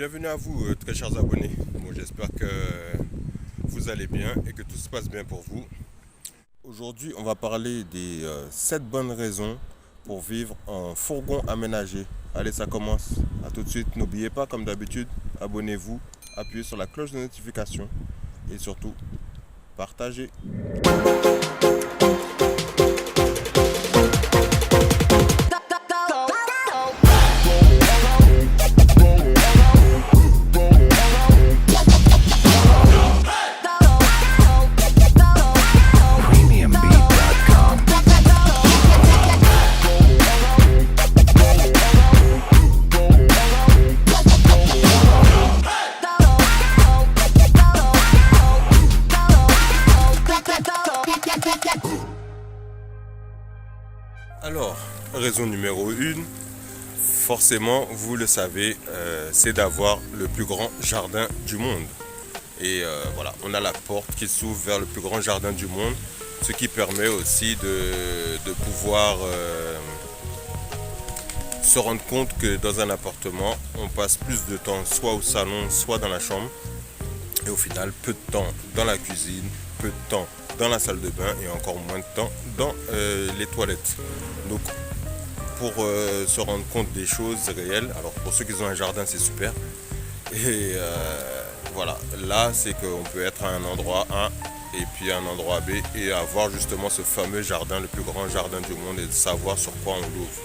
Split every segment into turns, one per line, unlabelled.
Bienvenue à vous, très chers abonnés. Bon, j'espère que vous allez bien et que tout se passe bien pour vous. Aujourd'hui, on va parler des 7 bonnes raisons pour vivre en fourgon aménagé. Allez, ça commence. À tout de suite. N'oubliez pas, comme d'habitude, abonnez-vous, appuyez sur la cloche de notification et surtout, partagez. Alors, raison numéro 1, forcément, vous le savez, c'est d'avoir le plus grand jardin du monde. Et voilà, on a la porte qui s'ouvre vers le plus grand jardin du monde, ce qui permet aussi de pouvoir se rendre compte que dans un appartement, on passe plus de temps soit au salon, soit dans la chambre. Et au final, peu de temps dans la cuisine, peu de temps dans la salle de bain et encore moins de temps dans les toilettes. Donc pour se rendre compte des choses réelles, alors pour ceux qui ont un jardin c'est super. Et voilà, là c'est qu'on peut être à un endroit A et puis à un endroit B et avoir justement ce fameux jardin, le plus grand jardin du monde et de savoir sur quoi on l'ouvre.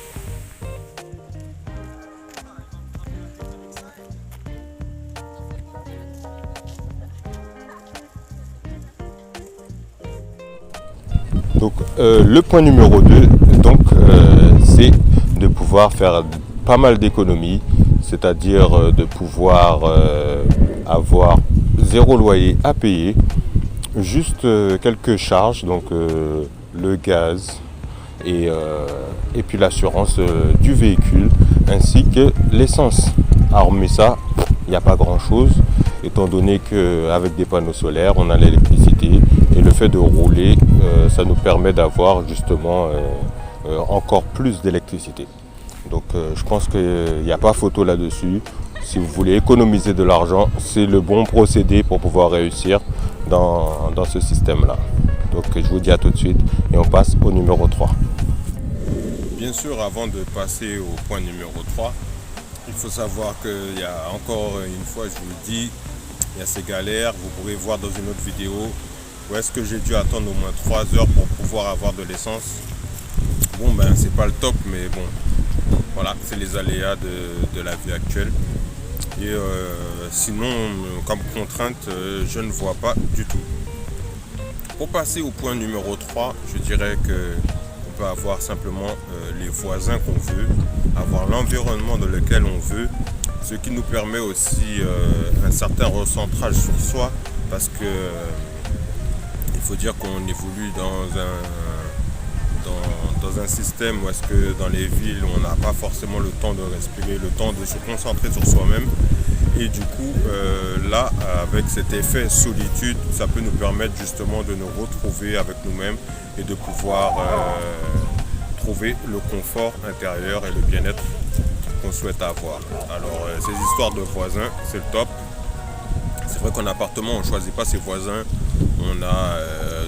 Donc le point numéro 2, c'est de pouvoir faire pas mal d'économies, c'est-à-dire de pouvoir avoir zéro loyer à payer, juste quelques charges, donc le gaz et puis l'assurance du véhicule ainsi que l'essence. Hormis ça, il n'y a pas grand-chose, étant donné qu'avec des panneaux solaires, on a l'électricité et le fait de rouler, ça nous permet d'avoir justement encore plus d'électricité. Donc je pense qu'il n'y a pas photo là-dessus. Si vous voulez économiser de l'argent, c'est le bon procédé pour pouvoir réussir dans ce système-là. Donc je vous dis à tout de suite et on passe au numéro 3. Bien sûr, avant de passer au point numéro 3, il faut savoir qu'il y a encore une fois, je vous le dis, il y a ces galères. Vous pourrez voir dans une autre vidéo où est-ce que j'ai dû attendre au moins 3 heures pour pouvoir avoir de l'essence. Bon ben c'est pas le top, mais bon, voilà, c'est les aléas de la vie actuelle. Et sinon, comme contrainte, je ne vois pas du tout. Pour passer au point numéro 3, je dirais que on peut avoir simplement les voisins qu'on veut, avoir l'environnement dans lequel on veut, ce qui nous permet aussi un certain recentrage sur soi, parce que il faut dire qu'on évolue dans un système où est-ce que dans les villes on n'a pas forcément le temps de respirer, le temps de se concentrer sur soi-même. Et du coup, là, avec cet effet solitude, ça peut nous permettre justement de nous retrouver avec nous-mêmes et de pouvoir trouver le confort intérieur et le bien-être qu'on souhaite avoir. Alors, ces histoires de voisins, c'est le top. C'est vrai qu'en appartement, on ne choisit pas ses voisins. On a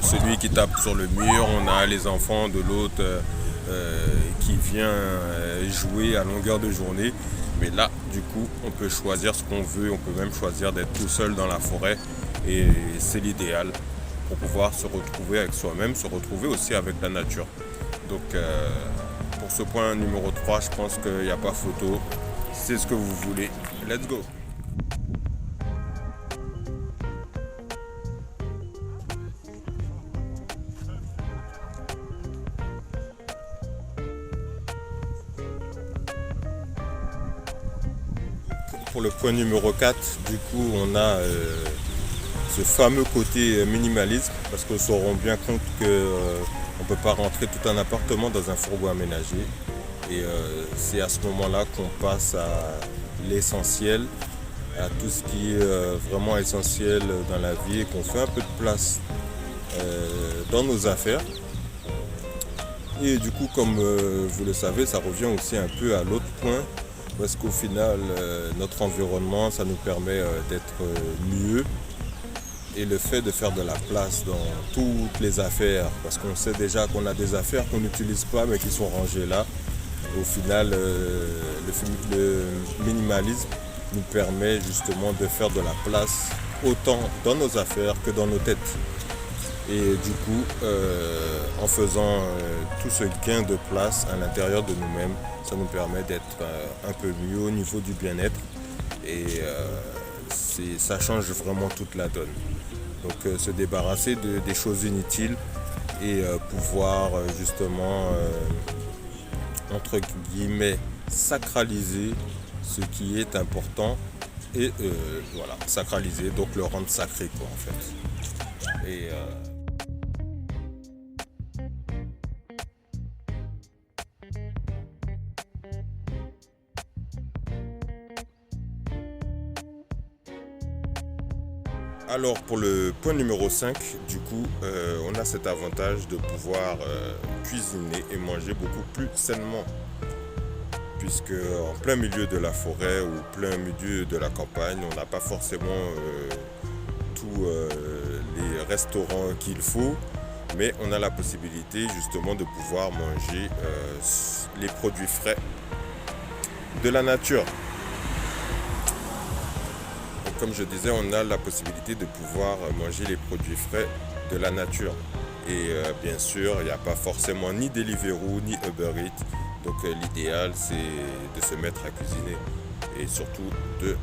celui qui tape sur le mur, on a les enfants de l'autre qui vient jouer à longueur de journée. Mais là, du coup, on peut choisir ce qu'on veut, on peut même choisir d'être tout seul dans la forêt. Et c'est l'idéal pour pouvoir se retrouver avec soi-même, se retrouver aussi avec la nature. Donc, pour ce point numéro 3, je pense qu'il n'y a pas photo. C'est ce que vous voulez. Let's go! Pour le point numéro 4, du coup, on a ce fameux côté minimalisme, parce qu'on se rend bien compte qu'on ne peut pas rentrer tout un appartement dans un fourgon aménagé. Et c'est à ce moment-là qu'on passe à l'essentiel, à tout ce qui est vraiment essentiel dans la vie et qu'on fait un peu de place dans nos affaires. Et du coup, comme vous le savez, ça revient aussi un peu à l'autre point parce qu'au final, notre environnement, ça nous permet d'être mieux. Et le fait de faire de la place dans toutes les affaires, parce qu'on sait déjà qu'on a des affaires qu'on n'utilise pas mais qui sont rangées là, au final, le minimalisme nous permet justement de faire de la place autant dans nos affaires que dans nos têtes. Et du coup, en faisant tout ce gain de place à l'intérieur de nous-mêmes, ça nous permet d'être un peu mieux au niveau du bien-être. Et ça change vraiment toute la donne. Donc se débarrasser des choses inutiles et pouvoir justement, entre guillemets, sacraliser ce qui est important et voilà, sacraliser, donc le rendre sacré quoi en fait. Et alors pour le point numéro 5, du coup, on a cet avantage de pouvoir cuisiner et manger beaucoup plus sainement. Puisque en plein milieu de la forêt ou plein milieu de la campagne, on n'a pas forcément tous les restaurants qu'il faut, mais on a la possibilité justement de pouvoir manger les produits frais de la nature. Comme je disais, on a la possibilité de pouvoir manger les produits frais de la nature. Et bien sûr, il n'y a pas forcément ni Deliveroo ni Uber Eats. Donc l'idéal, c'est de se mettre à cuisiner et surtout de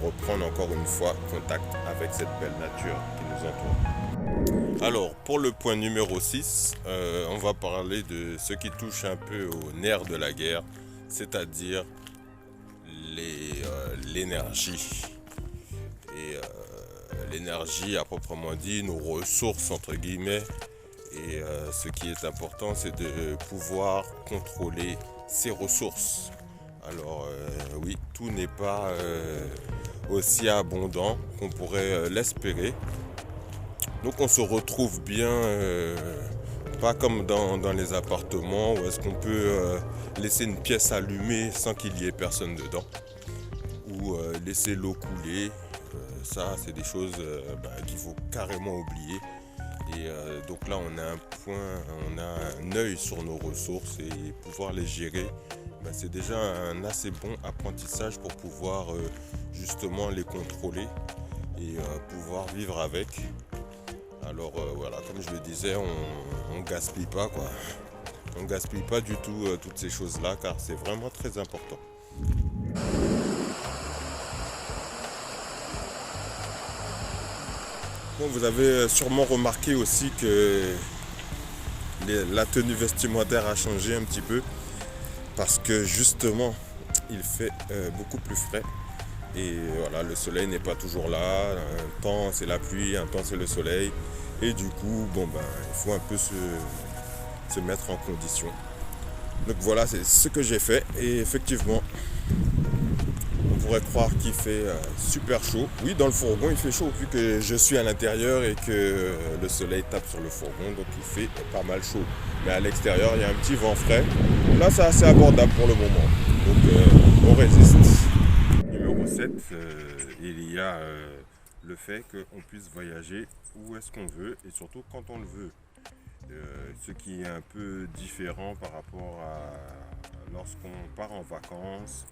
reprendre encore une fois contact avec cette belle nature qui nous entoure. Alors, pour le point numéro 6, on va parler de ce qui touche un peu au nerf de la guerre, c'est-à-dire l'énergie. Et l'énergie à proprement dit, nos ressources entre guillemets. Et ce qui est important, c'est de pouvoir contrôler ses ressources. Alors oui, tout n'est pas aussi abondant qu'on pourrait l'espérer. Donc on se retrouve bien, pas comme dans les appartements où est-ce qu'on peut laisser une pièce allumée sans qu'il y ait personne dedans. Ou laisser l'eau couler. Ça, c'est des choses qu'il faut carrément oublier. Et donc là, on a un œil sur nos ressources et pouvoir les gérer, c'est déjà un assez bon apprentissage pour pouvoir justement les contrôler et pouvoir vivre avec. Alors voilà, comme je le disais, on gaspille pas quoi. On gaspille pas du tout toutes ces choses-là car c'est vraiment très important. Bon, vous avez sûrement remarqué aussi que la tenue vestimentaire a changé un petit peu parce que justement il fait beaucoup plus frais et voilà, le soleil n'est pas toujours là, un temps c'est la pluie, un temps c'est le soleil et du coup il faut un peu se mettre en condition. Donc voilà, c'est ce que j'ai fait et effectivement on pourrait croire qu'il fait super chaud. Oui, dans le fourgon il fait chaud vu que je suis à l'intérieur et que le soleil tape sur le fourgon, donc il fait pas mal chaud. Mais à l'extérieur il y a un petit vent frais. Là c'est assez abordable pour le moment. Donc on résiste. Numéro 7, il y a le fait qu'on puisse voyager où est-ce qu'on veut et surtout quand on le veut. Ce qui est un peu différent par rapport à lorsqu'on part en vacances,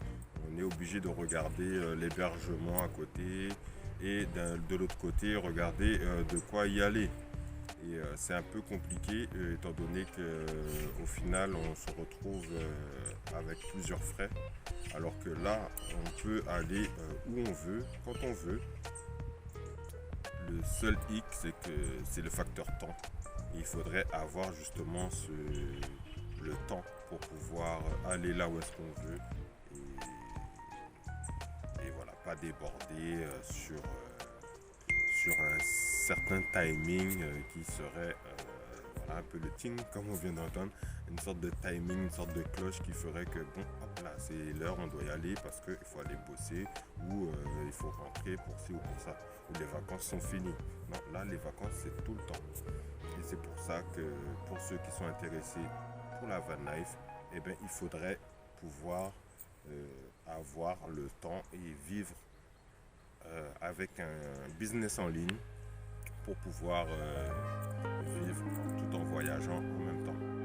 on est obligé de regarder l'hébergement à côté et de l'autre côté regarder de quoi y aller. Et c'est un peu compliqué étant donné qu'au final on se retrouve avec plusieurs frais alors que là on peut aller où on veut, quand on veut. Le seul hic c'est que c'est le facteur temps. Il faudrait avoir justement le temps pour pouvoir aller là où est-ce qu'on veut et voilà, pas déborder sur un certain timing qui serait voilà, un peu le ting comme on vient d'entendre, une sorte de timing, une sorte de cloche qui ferait que bon, hop là, c'est l'heure, on doit y aller parce qu'il faut aller bosser ou il faut rentrer pour ci ou pour ça, ou les vacances sont finies. Non, là les vacances c'est tout le temps. Et c'est pour ça que pour ceux qui sont intéressés pour la van life, il faudrait pouvoir avoir le temps et vivre avec un business en ligne pour pouvoir vivre tout en voyageant en même temps.